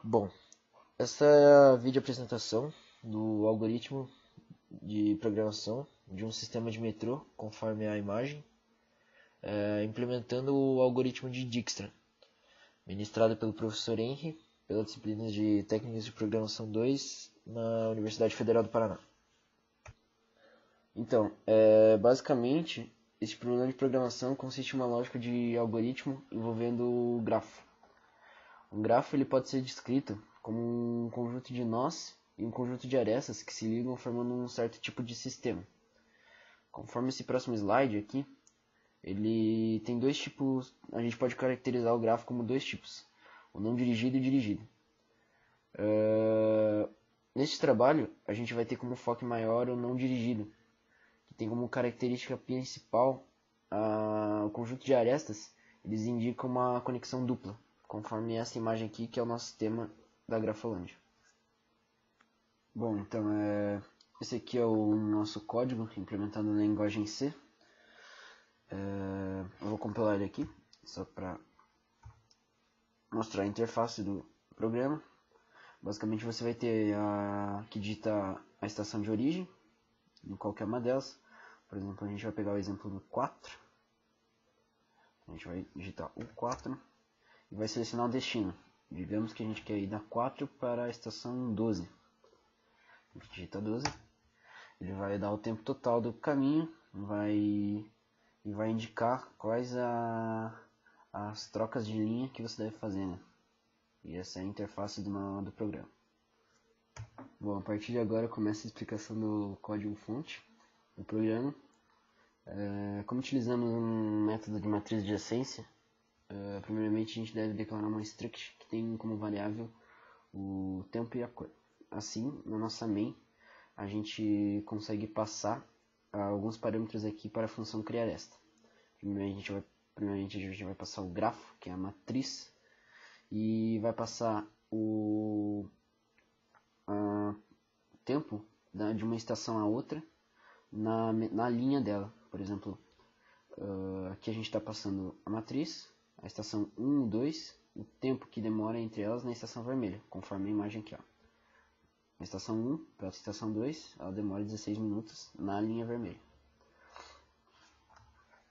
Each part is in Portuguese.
Bom, essa é a vídeo apresentação do algoritmo de programação de um sistema de metrô, conforme a imagem, implementando o algoritmo de Dijkstra, ministrado pelo professor Henry, pela disciplina de Técnicas de Programação 2, na Universidade Federal do Paraná. Então, basicamente, esse problema de programação consiste em uma lógica de algoritmo envolvendo grafo. Um grafo ele pode ser descrito como um conjunto de nós e um conjunto de arestas que se ligam formando um certo tipo de sistema. Conforme esse próximo slide aqui, ele tem dois tipos, a gente pode caracterizar o grafo como dois tipos, o não dirigido e o dirigido. Neste trabalho, a gente vai ter como foco maior o não dirigido, que tem como característica principal o conjunto de arestas, eles indicam uma conexão dupla, conforme essa imagem aqui, que é o nosso tema da Grafolândia. Bom, então, esse aqui é o nosso código implementado na linguagem C. Eu vou compilar ele aqui, só para mostrar a interface do programa. Basicamente você vai ter que digita a estação de origem, em qualquer uma delas. Por exemplo, a gente vai pegar o exemplo do 4. A gente vai digitar o 4 e vai selecionar o destino. Digamos que a gente quer ir da 4 para a estação 12. A gente digita 12. Ele vai dar o tempo total do caminho e vai indicar quais as trocas de linha que você deve fazer, né? E essa é a interface do programa. Bom, a partir de agora começa a explicação do código-fonte do programa. Como utilizamos um método de matriz adjacência, primeiramente a gente deve declarar uma struct que tem como variável o tempo e a cor. Assim, na nossa main, a gente consegue passar alguns parâmetros aqui para a função criaresta. Primeiramente a gente vai passar o grafo, que é a matriz, e vai passar o tempo de uma estação a outra na linha dela. Por exemplo, aqui a gente está passando a matriz, a estação 1 e 2, o tempo que demora entre elas na estação vermelha, conforme a imagem aqui. Na estação 1 para a estação 2, ela demora 16 minutos na linha vermelha.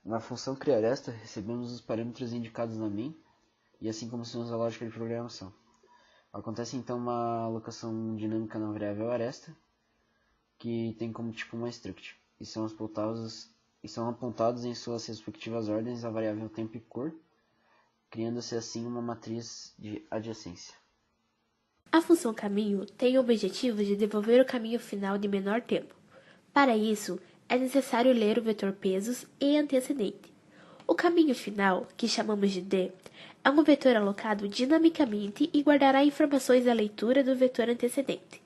Na função criaresta, recebemos os parâmetros indicados na main, e assim como se usa a lógica de programação. Acontece então uma alocação dinâmica na variável aresta, que tem como tipo uma struct, e são apontados em suas respectivas ordens a variável tempo e cor, criando-se assim uma matriz de adjacência. A função caminho tem o objetivo de devolver o caminho final de menor tempo. Para isso, é necessário ler o vetor pesos e antecedente. O caminho final, que chamamos de D, é um vetor alocado dinamicamente e guardará informações da leitura do vetor antecedente.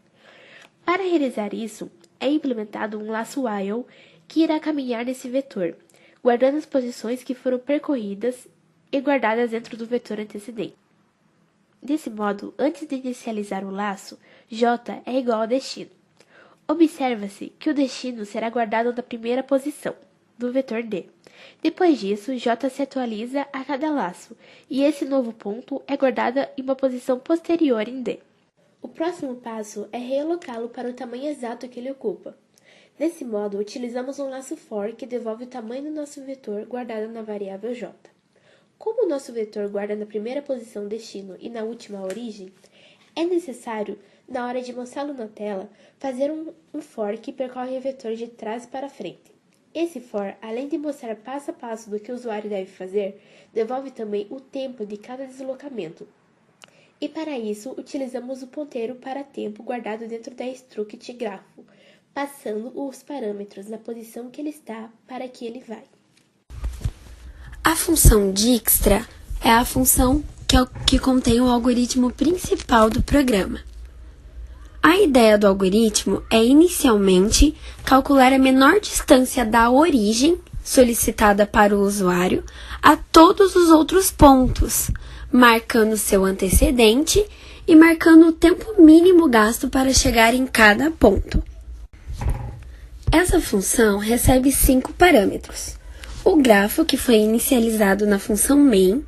Para realizar isso, é implementado um laço while que irá caminhar nesse vetor, guardando as posições que foram percorridas e guardadas dentro do vetor antecedente. Desse modo, antes de inicializar o laço, J é igual a destino. Observa-se que o destino será guardado na primeira posição do vetor D. Depois disso, J se atualiza a cada laço, e esse novo ponto é guardado em uma posição posterior em D. O próximo passo é realocá-lo para o tamanho exato que ele ocupa. Desse modo, utilizamos um laço for que devolve o tamanho do nosso vetor guardado na variável J. Como o nosso vetor guarda na primeira posição destino e na última origem, é necessário, na hora de mostrá-lo na tela, fazer um for que percorre o vetor de trás para frente. Esse for, além de mostrar passo a passo do que o usuário deve fazer, devolve também o tempo de cada deslocamento. E para isso, utilizamos o ponteiro para tempo guardado dentro da struct grafo, passando os parâmetros na posição que ele está para que ele vai. A função Dijkstra é a função que contém o algoritmo principal do programa. A ideia do algoritmo é inicialmente calcular a menor distância da origem solicitada para o usuário a todos os outros pontos, marcando seu antecedente e marcando o tempo mínimo gasto para chegar em cada ponto. Essa função recebe 5 parâmetros. O grafo, que foi inicializado na função main,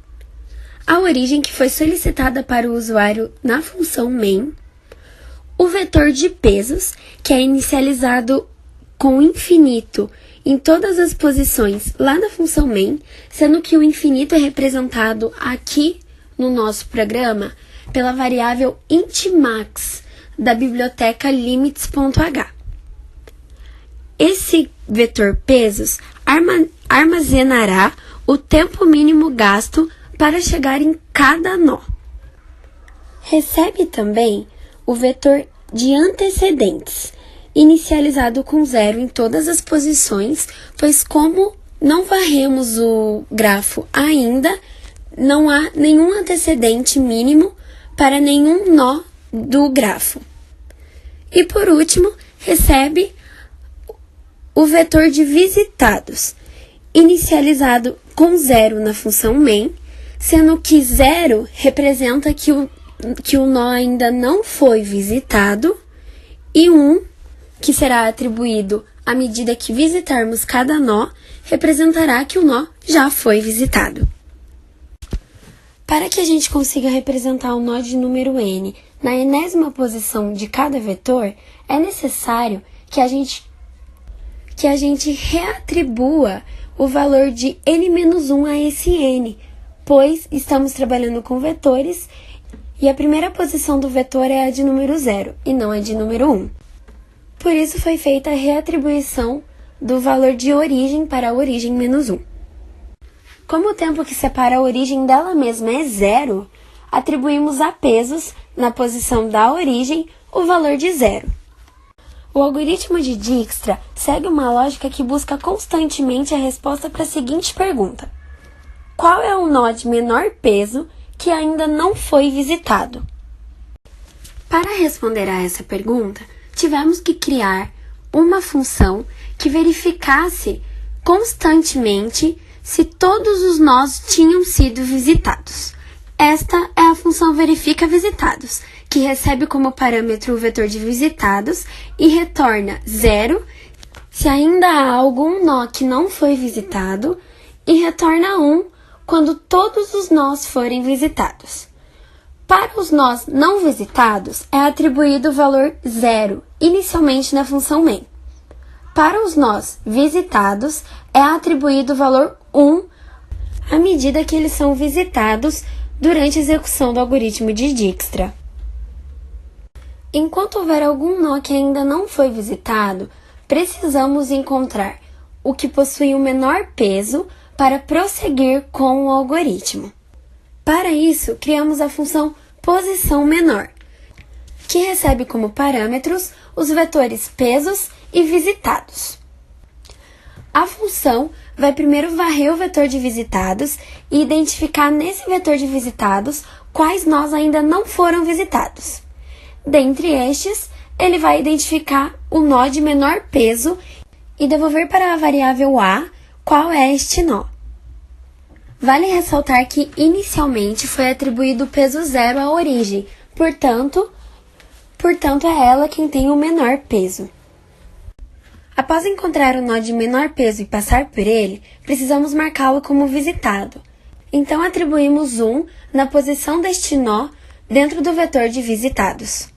a origem que foi solicitada para o usuário na função main, o vetor de pesos, que é inicializado com infinito em todas as posições lá na função main, sendo que o infinito é representado aqui no nosso programa pela variável intmax da biblioteca limits.h. Esse vetor pesos armazenará o tempo mínimo gasto para chegar em cada nó. Recebe também o vetor de antecedentes, inicializado com 0 em todas as posições, pois como não varremos o grafo ainda, não há nenhum antecedente mínimo para nenhum nó do grafo. E por último, recebe o vetor de visitados, inicializado com 0 na função main, sendo que 0 representa que o nó ainda não foi visitado, e 1, que será atribuído à medida que visitarmos cada nó, representará que o nó já foi visitado. Para que a gente consiga representar o nó de número n na enésima posição de cada vetor, é necessário que a gente reatribua o valor de n-1 a esse n, pois estamos trabalhando com vetores e a primeira posição do vetor é a de número 0 e não a de número 1. Por isso foi feita a reatribuição do valor de origem para a origem menos 1. Como o tempo que separa a origem dela mesma é 0, atribuímos a pesos, na posição da origem, o valor de 0. O algoritmo de Dijkstra segue uma lógica que busca constantemente a resposta para a seguinte pergunta: qual é o nó de menor peso que ainda não foi visitado? Para responder a essa pergunta, tivemos que criar uma função que verificasse constantemente se todos os nós tinham sido visitados. Esta é a função verifica visitados, que recebe como parâmetro o vetor de visitados e retorna 0 se ainda há algum nó que não foi visitado e retorna 1 quando todos os nós forem visitados. Para os nós não visitados, é atribuído o valor 0 inicialmente na função main. Para os nós visitados, é atribuído o valor 1 à medida que eles são visitados durante a execução do algoritmo de Dijkstra. Enquanto houver algum nó que ainda não foi visitado, precisamos encontrar o que possui o menor peso para prosseguir com o algoritmo. Para isso, criamos a função posição menor, que recebe como parâmetros os vetores pesos e visitados. A função vai primeiro varrer o vetor de visitados e identificar nesse vetor de visitados quais nós ainda não foram visitados. Dentre estes, ele vai identificar o nó de menor peso e devolver para a variável a qual é este nó. Vale ressaltar que inicialmente foi atribuído o peso 0 à origem, portanto é ela quem tem o menor peso. Após encontrar o nó de menor peso e passar por ele, precisamos marcá-lo como visitado. Então atribuímos 1 na posição deste nó dentro do vetor de visitados.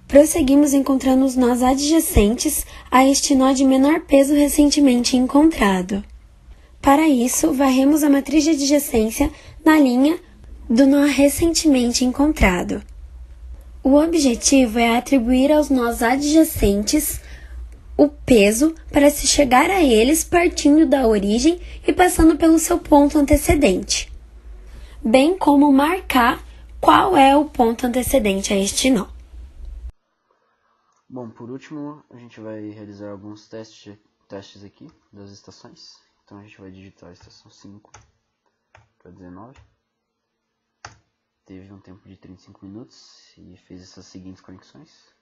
Prosseguimos encontrando os nós adjacentes a este nó de menor peso recentemente encontrado. Para isso, varremos a matriz de adjacência na linha do nó recentemente encontrado. O objetivo é atribuir aos nós adjacentes o peso para se chegar a eles partindo da origem e passando pelo seu ponto antecedente, bem como marcar qual é o ponto antecedente a este nó. Bom, por último, a gente vai realizar alguns testes aqui das estações. Então a gente vai digitar a estação 5 para 19. Teve um tempo de 35 minutos e fez essas seguintes conexões.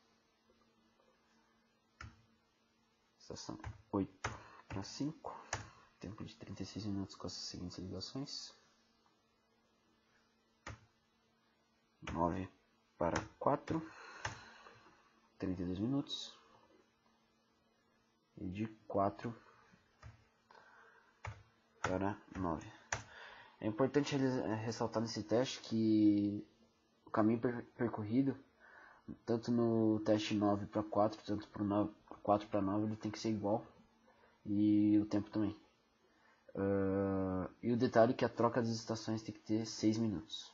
Estação 8 para 5, tempo de 36 minutos com essas seguintes ligações. 9 para 4, 32 minutos. E de 4 para 9. É importante ressaltar nesse teste que o caminho percorrido, tanto no teste 9 para 4, tanto para 4 para 9, ele tem que ser igual, e o tempo também. E o detalhe é que a troca das estações tem que ter 6 minutos.